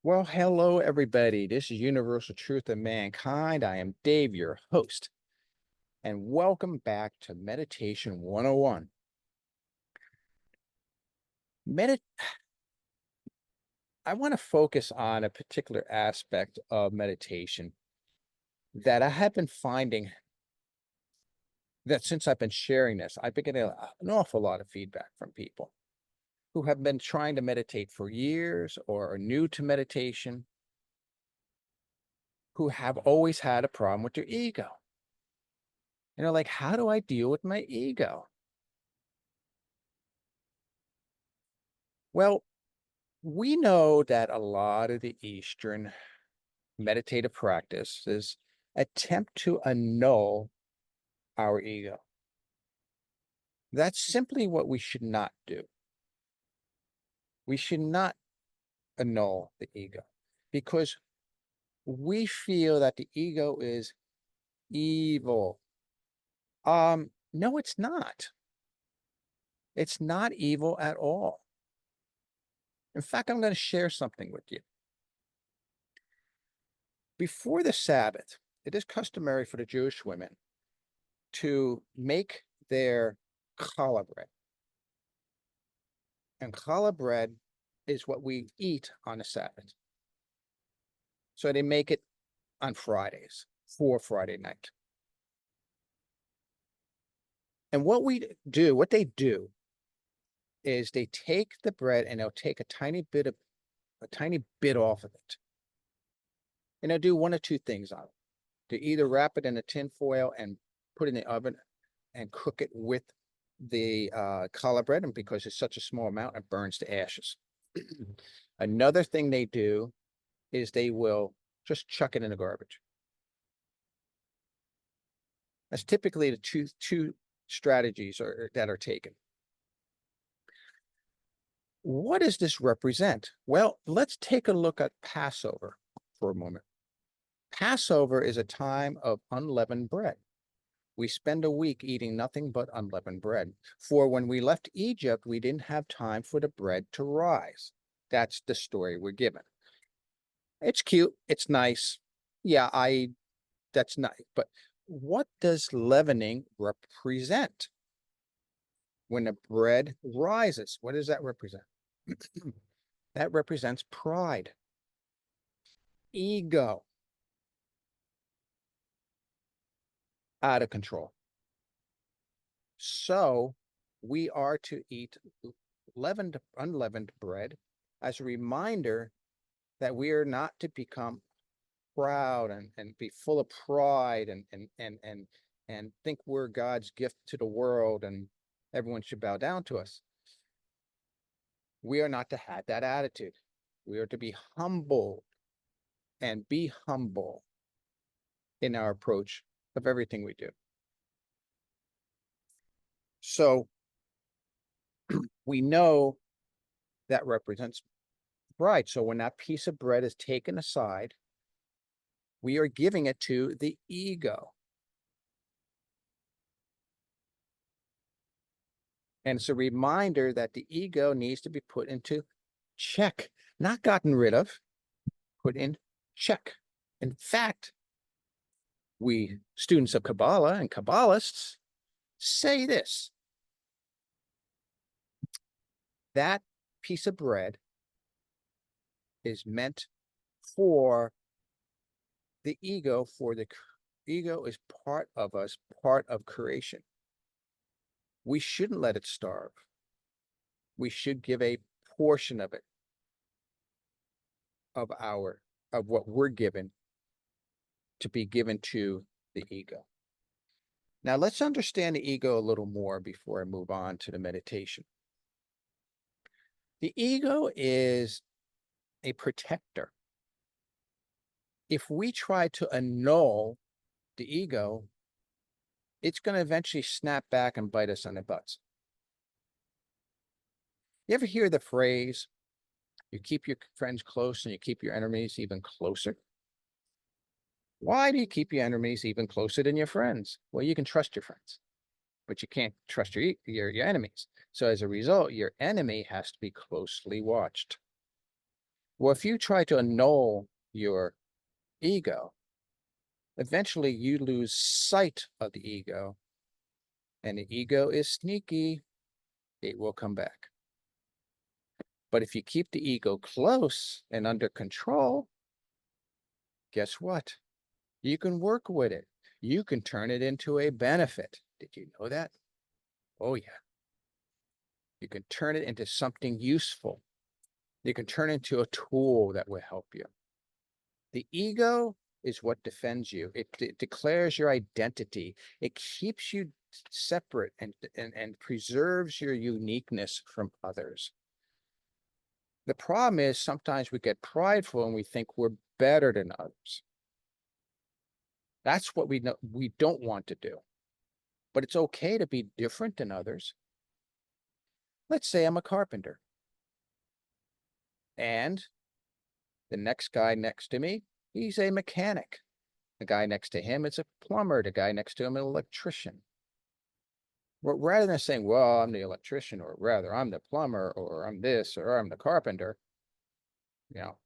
Well, hello, everybody. This is Universal Truth of Mankind. I am Dave, your host, and welcome back to Meditation 101. Medit I want to focus on a particular aspect of meditation that I have been finding that since I've been sharing this, I've been getting an awful lot of feedback from people who have been trying to meditate for years or are new to meditation, who have always had a problem with their ego. Like, how do I deal with my ego? Well, we know that a lot of the Eastern meditative practices attempt to annul our ego. That's simply what we should not do. We should not annul the ego because we feel that the ego is evil. No, it's not. It's not evil at all. In fact, I'm going to share something with you. Before the Sabbath, it is customary for the Jewish women to make their challah bread. And challah bread is what we eat on the Sabbath. So they make it on Fridays for Friday night. And what they do is they take the bread and they'll take a tiny bit off of it. And they'll do one or two things on it. They either wrap it in a tin foil and put it in the oven and cook it with the challah bread, and because it's such a small amount, it burns to ashes. Another thing they do is they will just chuck it in the garbage. That's typically the two strategies that are taken. What does this represent? Well, let's take a look at Passover for a moment. Passover is a time of unleavened bread. We spend a week eating nothing but unleavened bread. For when we left Egypt, we didn't have time for the bread to rise. That's the story we're given. It's cute. It's nice. Yeah, that's nice. But what does leavening represent? When the bread rises, what does that represent? That represents pride, ego, out of control. So we are to eat unleavened bread as a reminder that we are not to become proud and be full of pride and think we're God's gift to the world and everyone should bow down to us. We are not to have that attitude. We are to be humble and be humble in our approach of everything we do. So we know that represents pride. So when that piece of bread is taken aside, we are giving it to the ego. And it's a reminder that the ego needs to be put into check, not gotten rid of, put in check. In fact, we students of Kabbalah and Kabbalists say this: that piece of bread is meant for the ego, for the ego is part of us, part of creation. We shouldn't let it starve. We should give a portion of it, of what we're given, to be given to the ego. Now let's understand the ego a little more before I move on to the meditation. The ego is a protector. If we try to annul the ego, it's going to eventually snap back and bite us on the butts. You ever hear the phrase, you keep your friends close and you keep your enemies even closer? Why do you keep your enemies even closer than your friends? Well, you can trust your friends, but you can't trust your enemies. So as a result, your enemy has to be closely watched. Well, if you try to annul your ego, eventually you lose sight of the ego, and the ego is sneaky. It will come back. But if you keep the ego close and under control, guess what? You can work with it. You can turn it into a benefit. Did you know that? Oh, yeah. You can turn it into something useful. You can turn it into a tool that will help you. The ego is what defends you. It declares your identity. It keeps you separate and preserves your uniqueness from others. The problem is sometimes we get prideful and we think we're better than others. That's what we don't want to do. But it's okay to be different than others. Let's say I'm a carpenter, and the next guy next to me, he's a mechanic. The guy next to him is a plumber. The guy next to him, an electrician. But rather than saying, well, I'm the electrician, or rather, I'm the plumber, or I'm this, or I'm the carpenter, you know,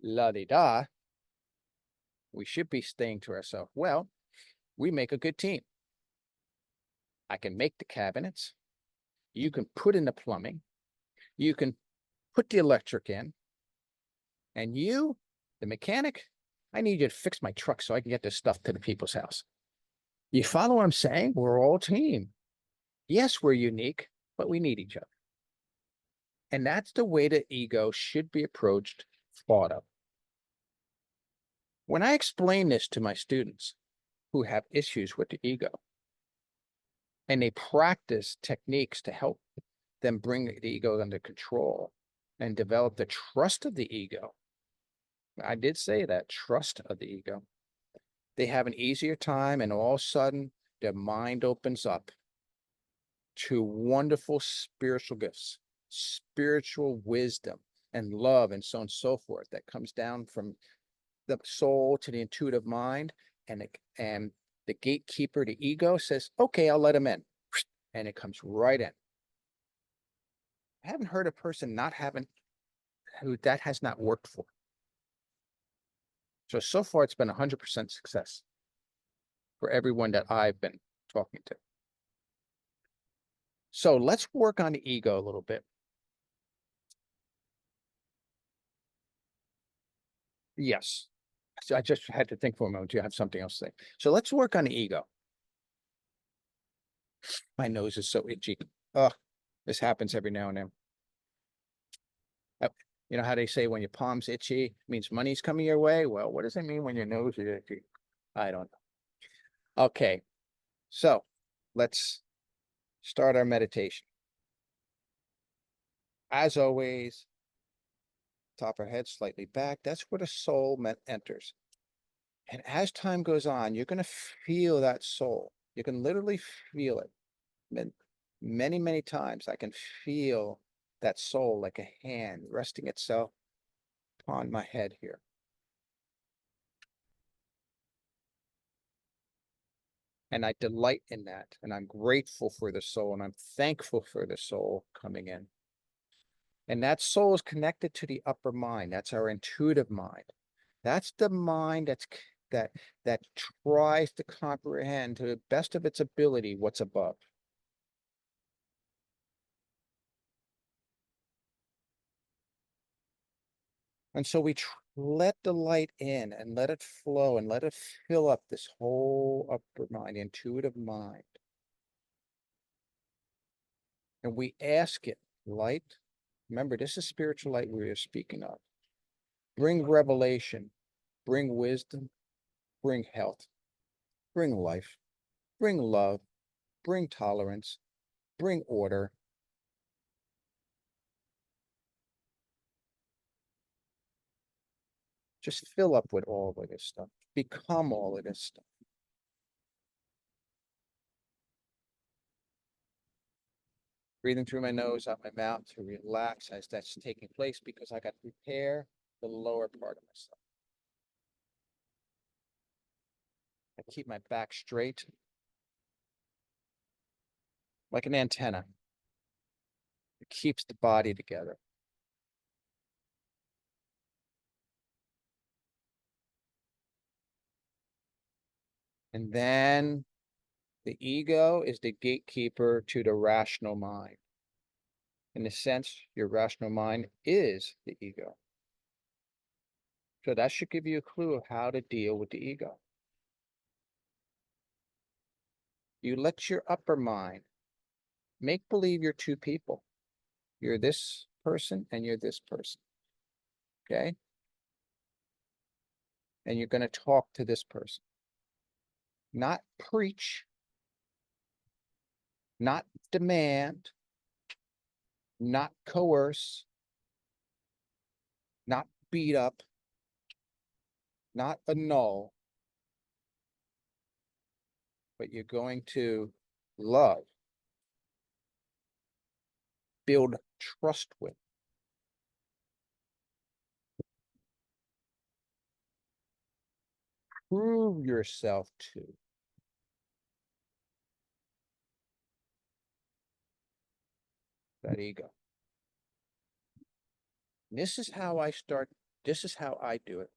la-di-da, we should be saying to ourselves, well, we make a good team. I can make the cabinets. You can put in the plumbing. You can put the electric in. And you, the mechanic, I need you to fix my truck so I can get this stuff to the people's house. You follow what I'm saying? We're all a team. Yes, we're unique, but we need each other. And that's the way the ego should be approached, thought of. When I explain this to my students who have issues with the ego, and they practice techniques to help them bring the ego under control and develop the trust of the ego. I did say that, trust of the ego. They have an easier time, and all of a sudden their mind opens up to wonderful spiritual gifts, spiritual wisdom and love, and so on and so forth, that comes down from the soul to the intuitive mind, and the gatekeeper, the ego, says, okay, I'll let him in, and it comes right in. I haven't heard a person not having who that has not worked for. So far it's been 100% success for everyone that I've been talking to. So let's work on the ego a little bit. Yes. So I just had to think for a moment. Do you have something else to say? So let's work on the ego. My nose is so itchy. Oh, this happens every now and then. You know how they say when your palm's itchy means money's coming your way? Well, what does it mean when your nose is itchy? I don't know. Okay, so let's start our meditation. As always, top our head slightly back. That's where the soul enters. And as time goes on, you're going to feel that soul. You can literally feel it. Many, many times I can feel that soul like a hand resting itself upon my head here. And I delight in that. And I'm grateful for the soul, and I'm thankful for the soul coming in. And that soul is connected to the upper mind. That's our intuitive mind. That's the mind that tries to comprehend to the best of its ability what's above. And so we let the light in and let it flow and let it fill up this whole upper mind, intuitive mind. And we ask it, light, remember, this is spiritual light we are speaking of. Bring revelation, bring wisdom, bring health, bring life, bring love, bring tolerance, bring order. Just fill up with all of this stuff. Become all of this stuff. Breathing through my nose, out my mouth to relax as that's taking place, because I got to prepare the lower part of myself. I keep my back straight, like an antenna. It keeps the body together. And then the ego is the gatekeeper to the rational mind. In a sense, your rational mind is the ego. So that should give you a clue of how to deal with the ego. You let your upper mind make believe you're two people. You're this person and you're this person. Okay? And you're going to talk to this person. Not preach, not demand, not coerce, not beat up, not annul, but you're going to love, build trust with. Prove yourself to. That ego. This is how I start. This is how I do it.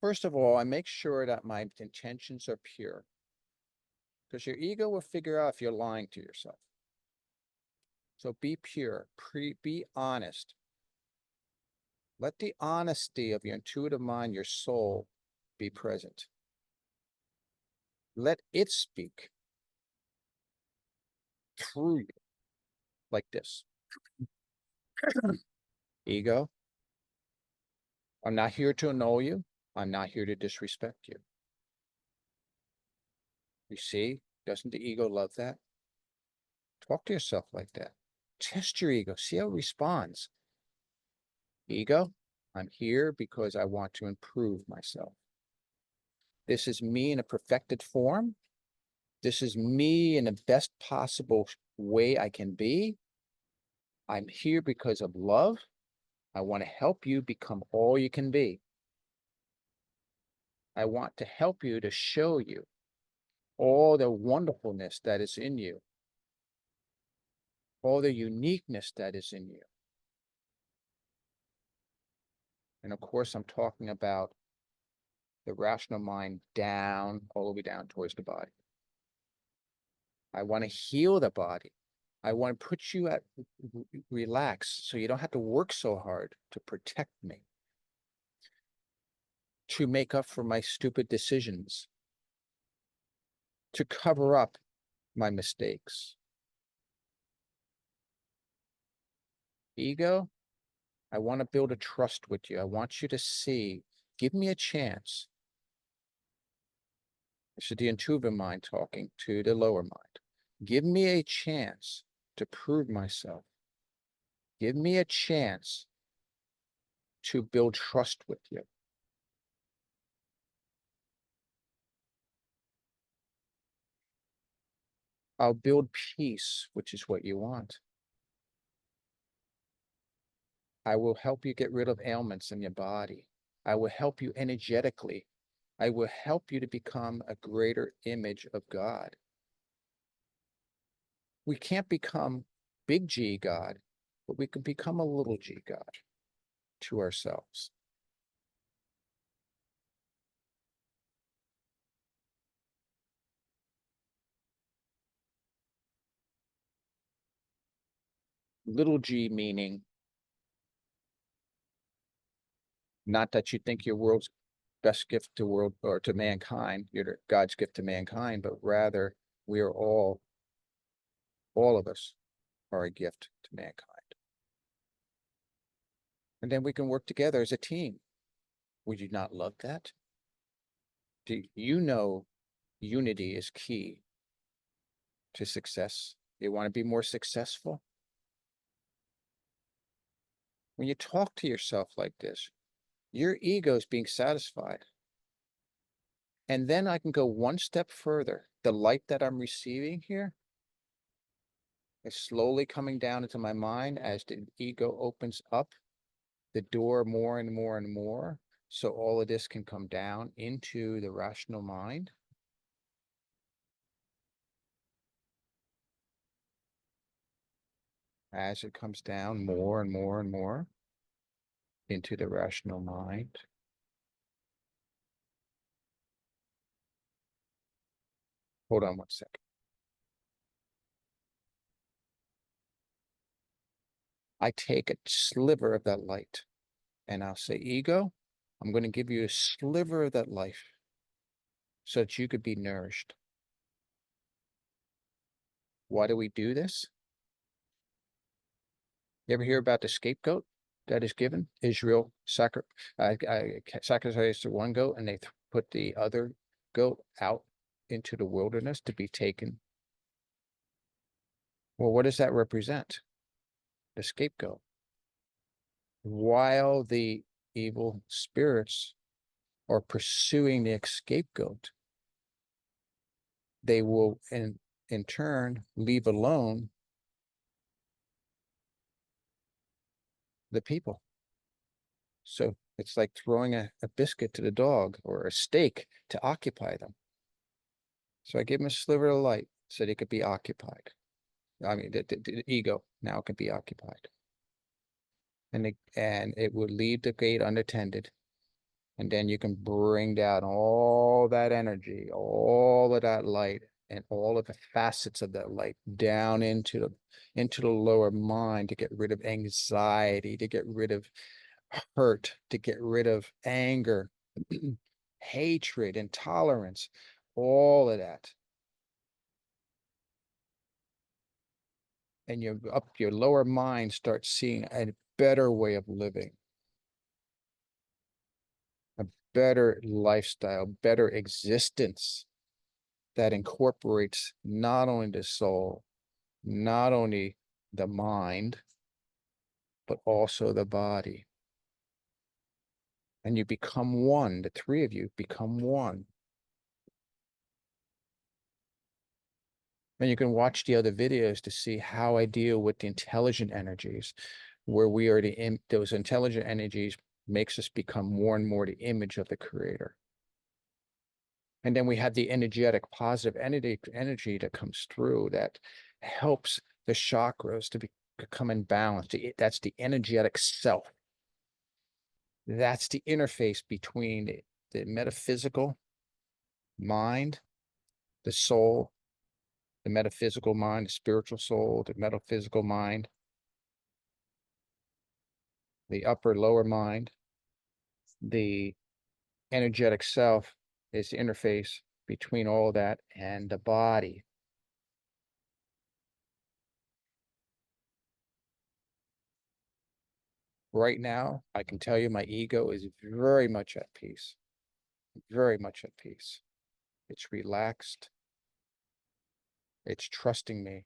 First of all, I make sure that my intentions are pure, because your ego will figure out if you're lying to yourself. So be pure, be honest. Let the honesty of your intuitive mind, your soul, be present. Let it speak through you like this. Ego, I'm not here to annul you. I'm not here to disrespect you. You see, doesn't the ego love that? Talk to yourself like that. Test your ego. See how it responds. Ego, I'm here because I want to improve myself. This is me in a perfected form. This is me in the best possible way I can be. I'm here because of love. I want to help you become all you can be. I want to help you, to show you all the wonderfulness that is in you, all the uniqueness that is in you. And of course, I'm talking about the rational mind down, all the way down towards the body. I want to heal the body. I want to put you at relax so you don't have to work so hard to protect me, to make up for my stupid decisions, to cover up my mistakes. Ego, I want to build a trust with you. I want you to see, give me a chance. This is the intuitive mind talking to the lower mind. Give me a chance to prove myself. Give me a chance to build trust with you. I'll build peace, which is what you want. I will help you get rid of ailments in your body. I will help you energetically. I will help you to become a greater image of God. We can't become big G God, but we can become a little g God to ourselves. Little g meaning not that you think your world's best gift to world or to mankind, you're God's gift to mankind, but rather we are all of us are a gift to mankind. And then we can work together as a team. Would you not love that? Do you know unity is key to success? You want to be more successful? When you talk to yourself like this, your ego is being satisfied. And then I can go one step further. The light that I'm receiving here is slowly coming down into my mind as the ego opens up the door more and more and more. So all of this can come down into the rational mind. As it comes down more and more and more into the rational mind. Hold on one second. I take a sliver of that light and I'll say, ego, I'm going to give you a sliver of that life so that you could be nourished. Why do we do this? You ever hear about the scapegoat that is given? Israel sacrificed one goat and they put the other goat out into the wilderness to be taken. Well, what does that represent? The scapegoat. While the evil spirits are pursuing the scapegoat, they will in turn leave alone the people. So it's like throwing a biscuit to the dog or a steak to occupy them. So I give them a sliver of light so they could be occupied. I mean, the ego now can be occupied. And it would leave the gate unattended. And then you can bring down all that energy, all of that light, and all of the facets of that light down into the lower mind to get rid of anxiety, to get rid of hurt, to get rid of anger, hatred, intolerance, all of that. And your lower mind starts seeing a better way of living, a better lifestyle, better existence that incorporates not only the soul, not only the mind, but also the body. And you become one. The three of you become one. And you can watch the other videos to see how I deal with the intelligent energies, where we are those intelligent energies makes us become more and more the image of the creator. And then we have the energetic, positive energy that comes through that helps the chakras to become in balance. That's the energetic self. That's the interface between the metaphysical mind, the soul, the metaphysical mind, the spiritual soul, the metaphysical mind, the upper lower mind, the energetic self is the interface between all that and the body. Right now, I can tell you my ego is very much at peace, very much at peace. It's relaxed. It's trusting me.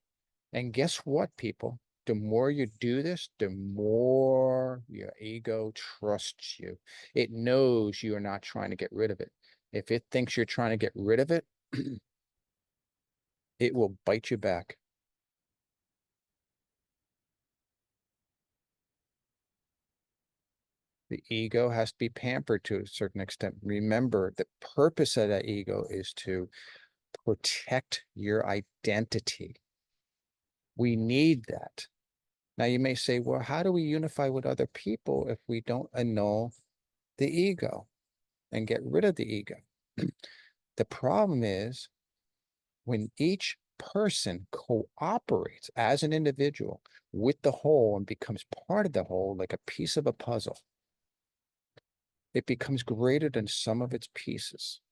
And guess what, people? The more you do this, the more your ego trusts you. It knows you are not trying to get rid of it. If it thinks you're trying to get rid of it, it will bite you back. The ego has to be pampered to a certain extent. Remember, the purpose of that ego is to protect your identity. We need that. Now, you may say, well, how do we unify with other people if we don't annul the ego and get rid of the ego? The problem is when each person cooperates as an individual with the whole and becomes part of the whole, like a piece of a puzzle, it becomes greater than some of its pieces.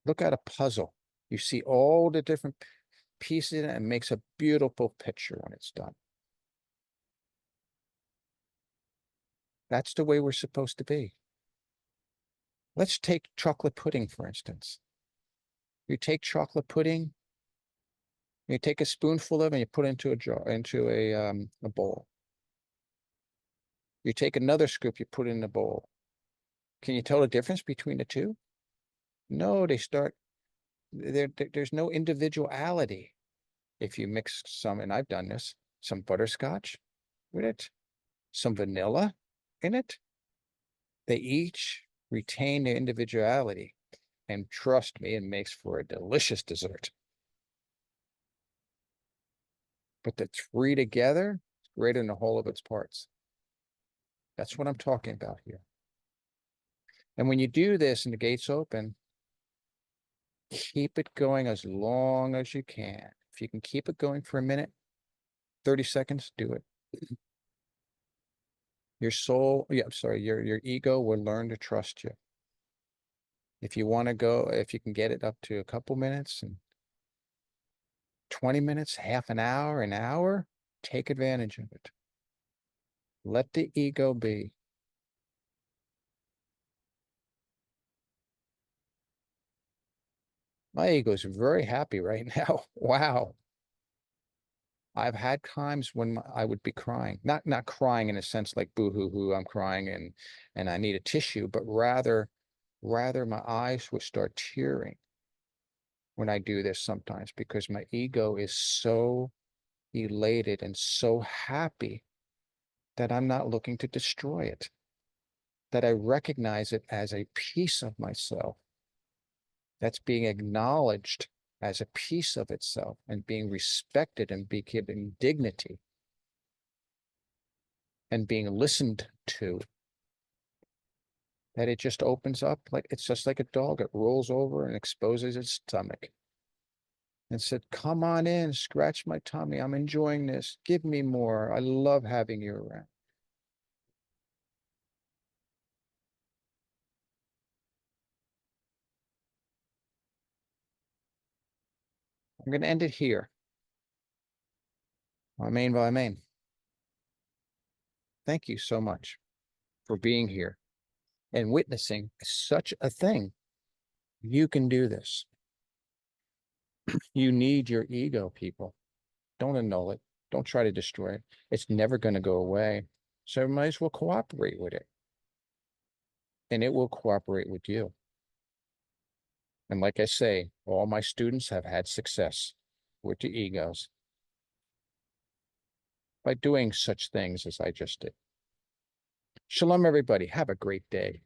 Look at a puzzle. You see all the different pieces in it and makes a beautiful picture when it's done. That's the way we're supposed to be. Let's take chocolate pudding, for instance. You take chocolate pudding, you take a spoonful of it and you put it into a jar, into a bowl. You take another scoop, you put it in a bowl. Can you tell the difference between the two? No, there's no individuality. If you mix some, and I've done this, some butterscotch with it, some vanilla in it, they each retain their individuality. And trust me, it makes for a delicious dessert. But the three together is greater than the whole of its parts. That's what I'm talking about here. And when you do this and the gates open, keep it going as long as you can. If you can keep it going for a minute, 30 seconds, do it. Your soul, yeah, I'm sorry, your ego will learn to trust you. If you want to go, if you can get it up to a couple minutes and 20 minutes, half an hour, take advantage of it. Let the ego be. My ego is very happy right now. Wow. I've had times when I would be crying, not crying in a sense like boo hoo hoo, I'm crying and I need a tissue, but rather my eyes would start tearing when I do this sometimes because my ego is so elated and so happy that I'm not looking to destroy it, that I recognize it as a piece of myself that's being acknowledged as a piece of itself and being respected and be given dignity and being listened to, that it just opens up like it's just like a dog. It rolls over and exposes its stomach and said, come on in, scratch my tummy. I'm enjoying this. Give me more. I love having you around. I'm going to end it here. Amen by amen. Thank you so much for being here and witnessing such a thing. You can do this. You need your ego, people. Don't annul it. Don't try to destroy it. It's never going to go away. So you might as well cooperate with it. And it will cooperate with you. And like I say, all my students have had success with the egos by doing such things as I just did. Shalom, everybody. Have a great day.